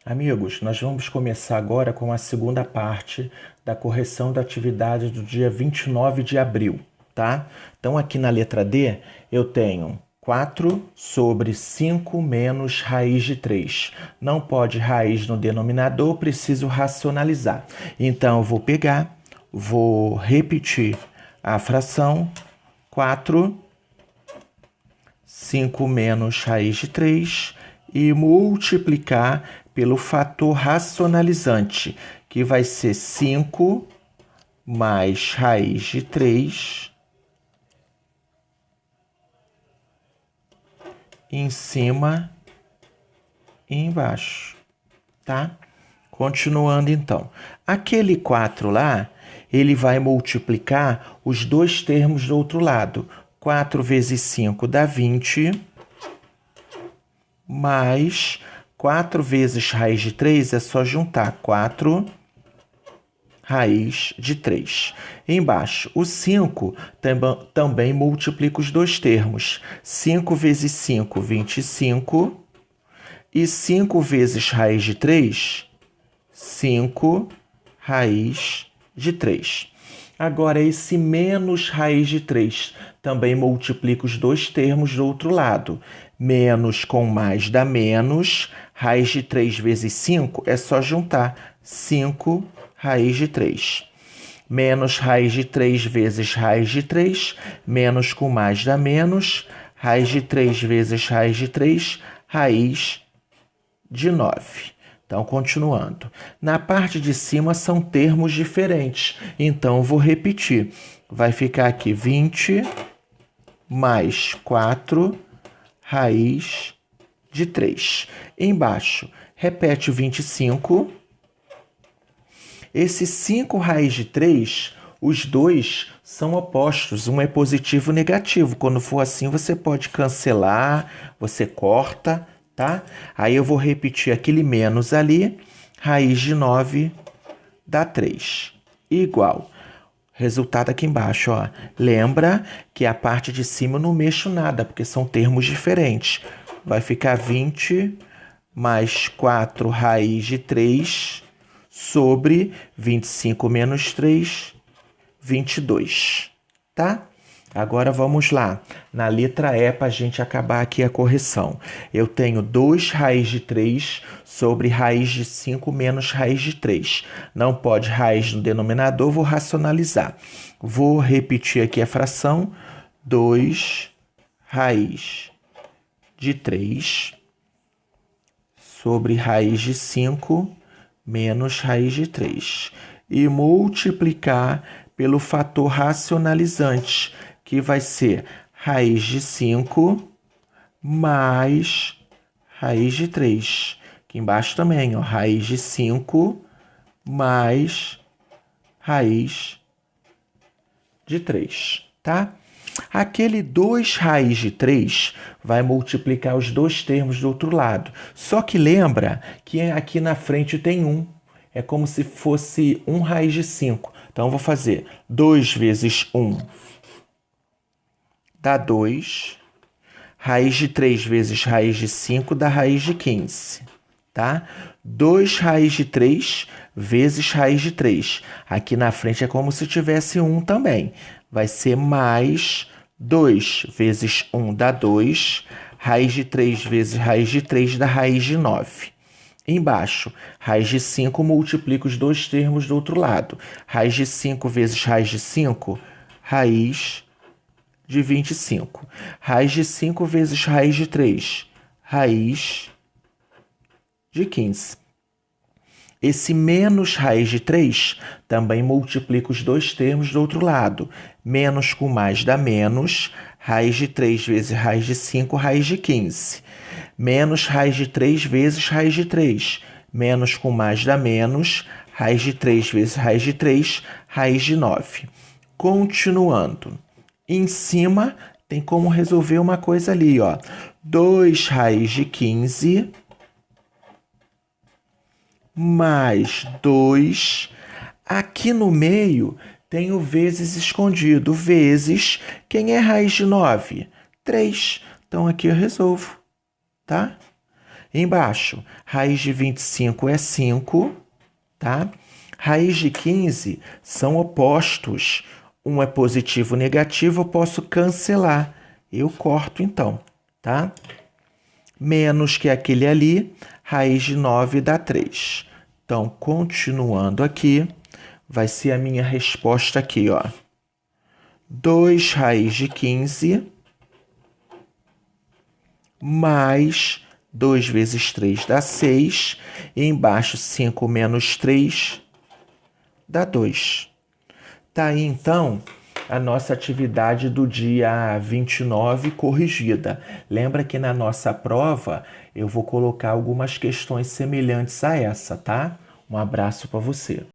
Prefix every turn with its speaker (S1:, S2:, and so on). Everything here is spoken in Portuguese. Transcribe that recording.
S1: Amigos, nós vamos começar agora com a segunda parte da correção da atividade do dia 29 de abril, tá? Então, aqui na letra D, eu tenho 4 sobre 5 menos raiz de 3. Não pode raiz no denominador, preciso racionalizar. Então, eu vou pegar, vou repetir a fração 4, 5 menos raiz de 3 e multiplicar pelo fator racionalizante, que vai ser 5 mais raiz de 3 em cima e embaixo, tá? Continuando então. Aquele 4 lá, ele vai multiplicar os dois termos do outro lado. 4 vezes 5 dá 20, mais 4 vezes raiz de 3 é só juntar 4 raiz de 3. Embaixo, o 5 também multiplica os dois termos. 5 vezes 5, 25. E 5 vezes raiz de 3, 5 raiz de 3. Agora, esse menos raiz de 3 também multiplica os dois termos do outro lado. Menos com mais dá menos. Raiz de 3 vezes 5 é só juntar 5 raiz de 3. Menos raiz de 3 vezes raiz de 3. Menos com mais dá menos. Raiz de 3 vezes raiz de 3. Raiz de 9. Então, continuando. Na parte de cima são termos diferentes. Então, eu vou repetir. Vai ficar aqui 20 mais 4 raiz de 3. Embaixo, repete o 25. Esse 5 raiz de 3, os dois são opostos. Um é positivo e negativo. Quando for assim, você pode cancelar, você corta, tá? Aí eu vou repetir aquele menos ali. Raiz de 9 dá 3. Igual. Resultado aqui embaixo, ó. Lembra que a parte de cima eu não mexo nada, porque são termos diferentes. Vai ficar 20 mais 4 raiz de 3 sobre 25 menos 3, 22, tá? Agora vamos lá. Na letra E, para a gente acabar aqui a correção. Eu tenho 2 raiz de 3 sobre raiz de 5 menos raiz de 3. Não pode raiz no denominador, vou racionalizar. Vou repetir aqui a fração. 2 raiz de 3 sobre raiz de 5 menos raiz de 3. E multiplicar pelo fator racionalizante, que vai ser raiz de 5 mais raiz de 3. Aqui embaixo também, ó, raiz de 5 mais raiz de 3, tá? Aquele 2 raiz de 3 vai multiplicar os dois termos do outro lado. Só que lembra que aqui na frente tem 1. É como se fosse 1 raiz de 5. Então, eu vou fazer 2 vezes 1 dá 2. Raiz de 3 vezes raiz de 5 dá raiz de 15. Tá? 2 raiz de 3 vezes raiz de 3. Aqui na frente é como se tivesse 1 também. Vai ser mais 2 vezes 1 dá 2. Raiz de 3 vezes raiz de 3 dá raiz de 9. Embaixo, raiz de 5 multiplica os dois termos do outro lado. Raiz de 5 vezes raiz de 5, raiz de 25. Raiz de 5 vezes raiz de 3, raiz de 15. Esse menos raiz de 3 também multiplica os dois termos do outro lado. Menos com mais dá menos. Raiz de 3 vezes raiz de 5, raiz de 15. Menos raiz de 3 vezes raiz de 3. Menos com mais dá menos. Raiz de 3 vezes raiz de 3, raiz de 9. Continuando. Em cima, tem como resolver uma coisa ali, ó. 2 raiz de 15 mais 2. Aqui no meio tem o vezes escondido. Vezes, quem é raiz de 9? 3. Então, aqui eu resolvo, tá? Embaixo, raiz de 25 é 5, tá? Raiz de 15 são opostos. Um é positivo ou negativo, eu posso cancelar. Eu corto então, tá? Menos que aquele ali, raiz de 9 dá 3. Então, continuando aqui, vai ser a minha resposta aqui, ó. 2 raiz de 15 mais 2 vezes 3 dá 6. E embaixo, 5 menos 3 dá 2. Tá aí, então, a nossa atividade do dia 29 corrigida. Lembra que na nossa prova eu vou colocar algumas questões semelhantes a essa, tá? Um abraço para você.